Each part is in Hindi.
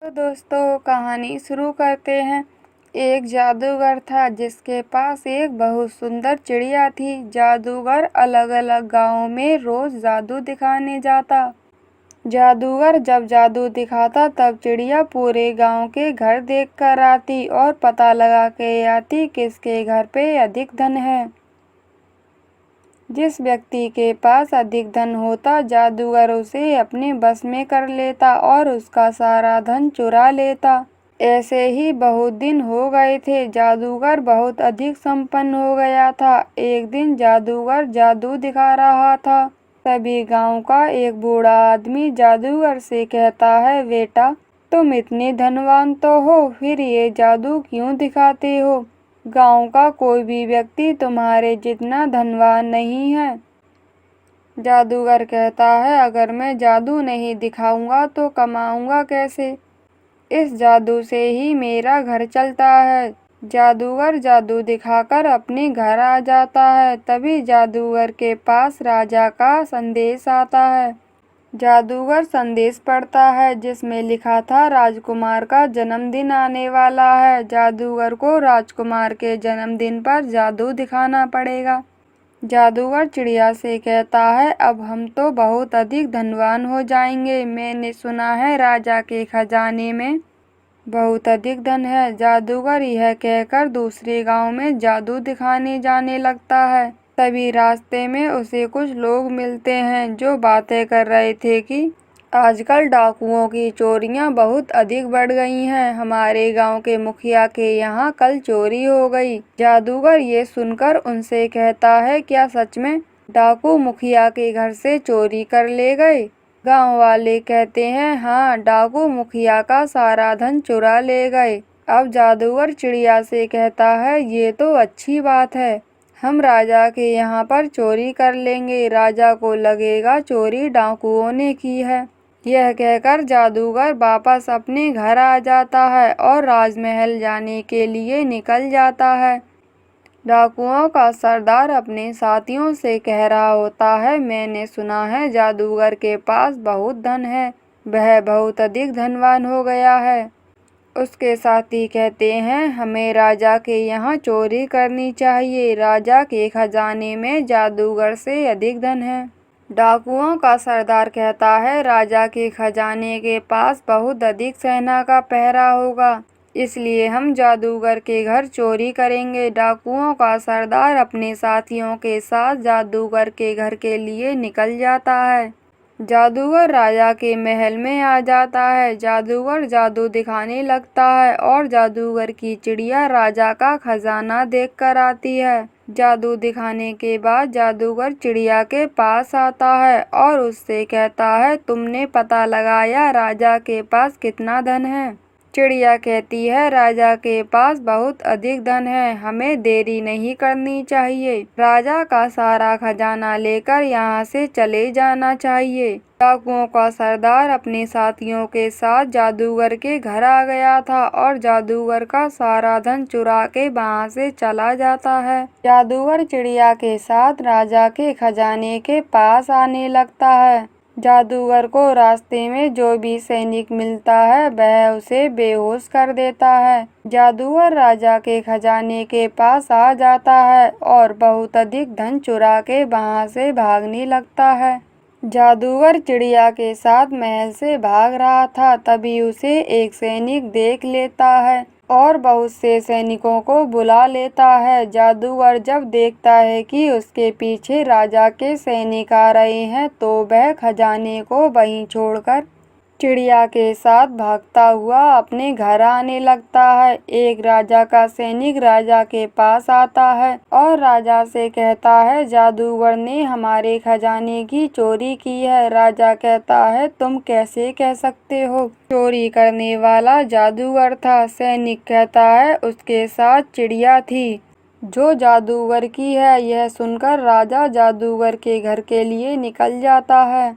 तो दोस्तों कहानी शुरू करते हैं। एक जादूगर था जिसके पास एक बहुत सुंदर चिड़िया थी। जादूगर अलग अलग गांवों में रोज जादू दिखाने जाता। जादूगर जब जादू दिखाता तब चिड़िया पूरे गांव के घर देख कर आती और पता लगा के आती किसके घर पे अधिक धन है। जिस व्यक्ति के पास अधिक धन होता जादूगर उसे अपने बस में कर लेता और उसका सारा धन चुरा लेता। ऐसे ही बहुत दिन हो गए थे। जादूगर बहुत अधिक संपन्न हो गया था। एक दिन जादूगर जादू दिखा रहा था। तभी गांव का एक बूढ़ा आदमी जादूगर से कहता है, बेटा तुम इतने धनवान तो हो, फिर ये जादू क्यों दिखाते हो? गांव का कोई भी व्यक्ति तुम्हारे जितना धनवान नहीं है। जादूगर कहता है, अगर मैं जादू नहीं दिखाऊंगा तो कमाऊंगा कैसे? इस जादू से ही मेरा घर चलता है। जादूगर जादू दिखाकर अपने घर आ जाता है। तभी जादूगर के पास राजा का संदेश आता है। जादूगर संदेश पढ़ता है जिसमें लिखा था, राजकुमार का जन्मदिन आने वाला है। जादूगर को राजकुमार के जन्मदिन पर जादू दिखाना पड़ेगा। जादूगर चिड़िया से कहता है, अब हम तो बहुत अधिक धनवान हो जाएंगे। मैंने सुना है राजा के खजाने में बहुत अधिक धन है। जादूगर यह कहकर दूसरे गांव में जादू दिखाने जाने लगता है। तभी रास्ते में उसे कुछ लोग मिलते हैं जो बातें कर रहे थे कि आजकल डाकुओं की चोरियां बहुत अधिक बढ़ गई हैं। हमारे गांव के मुखिया के यहाँ कल चोरी हो गई। जादूगर ये सुनकर उनसे कहता है, क्या सच में डाकू मुखिया के घर से चोरी कर ले गए? गांव वाले कहते हैं, हाँ, डाकू मुखिया का सारा धन चुरा ले गए। अब जादूगर चिड़िया से कहता है, ये तो अच्छी बात है, हम राजा के यहाँ पर चोरी कर लेंगे। राजा को लगेगा चोरी डाकुओं ने की है। यह कहकर जादूगर वापस अपने घर आ जाता है और राजमहल जाने के लिए निकल जाता है। डाकुओं का सरदार अपने साथियों से कह रहा होता है, मैंने सुना है जादूगर के पास बहुत धन है, वह बहुत अधिक धनवान हो गया है। उसके साथी कहते हैं, हमें राजा के यहाँ चोरी करनी चाहिए। राजा के खजाने में जादूगर से अधिक धन है। डाकुओं का सरदार कहता है, राजा के खजाने के पास बहुत अधिक सेना का पहरा होगा, इसलिए हम जादूगर के घर चोरी करेंगे। डाकुओं का सरदार अपने साथियों के साथ जादूगर के घर के लिए निकल जाता है। जादूगर राजा के महल में आ जाता है। जादूगर जादू दिखाने लगता है और जादूगर की चिड़िया राजा का खजाना देख कर आती है। जादू दिखाने के बाद जादूगर चिड़िया के पास आता है और उससे कहता है, तुमने पता लगाया राजा के पास कितना धन है? चिड़िया कहती है, राजा के पास बहुत अधिक धन है, हमें देरी नहीं करनी चाहिए। राजा का सारा खजाना लेकर यहाँ से चले जाना चाहिए। डाकुओं का सरदार अपने साथियों के साथ जादूगर के घर आ गया था और जादूगर का सारा धन चुरा के वहाँ से चला जाता है। जादूगर चिड़िया के साथ राजा के खजाने के पास आने लगता है। जादूगर को रास्ते में जो भी सैनिक मिलता है वह उसे बेहोश कर देता है। जादूगर राजा के खजाने के पास आ जाता है और बहुत अधिक धन चुरा के वहाँ से भागने लगता है। जादूगर चिड़िया के साथ महल से भाग रहा था, तभी उसे एक सैनिक देख लेता है और बहुत से सैनिकों को बुला लेता है। जादूगर जब देखता है कि उसके पीछे राजा के सैनिक आ रहे हैं तो वह खजाने को वहीं छोड़कर चिड़िया के साथ भागता हुआ अपने घर आने लगता है। एक राजा का सैनिक राजा के पास आता है और राजा से कहता है, जादूगर ने हमारे खजाने की चोरी की है। राजा कहता है, तुम कैसे कह सकते हो? चोरी करने वाला जादूगर था। सैनिक कहता है, उसके साथ चिड़िया थी जो जादूगर की है। यह सुनकर राजा जादूगर के घर के लिए निकल जाता है।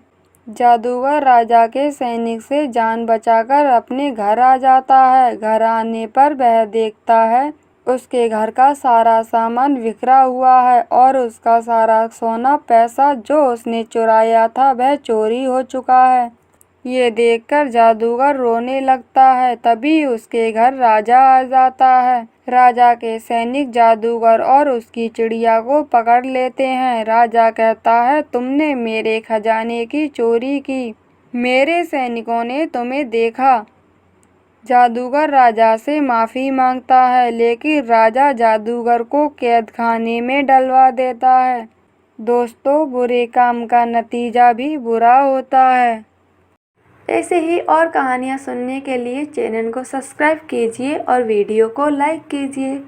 जादूगर राजा के सैनिक से जान बचाकर अपने घर आ जाता है। घर आने पर वह देखता है उसके घर का सारा सामान बिखरा हुआ है और उसका सारा सोना पैसा जो उसने चुराया था वह चोरी हो चुका है। ये देखकर जादूगर रोने लगता है। तभी उसके घर राजा आ जाता है। राजा के सैनिक जादूगर और उसकी चिड़िया को पकड़ लेते हैं। राजा कहता है, तुमने मेरे खजाने की चोरी की। मेरे सैनिकों ने तुम्हें देखा। जादूगर राजा से माफी मांगता है, लेकिन राजा जादूगर को कैद खाने में डलवा देता है। दोस्तों, बुरे काम का नतीजा भी बुरा होता है। ऐसे ही और कहानियाँ सुनने के लिए चैनल को सब्सक्राइब कीजिए और वीडियो को लाइक कीजिए।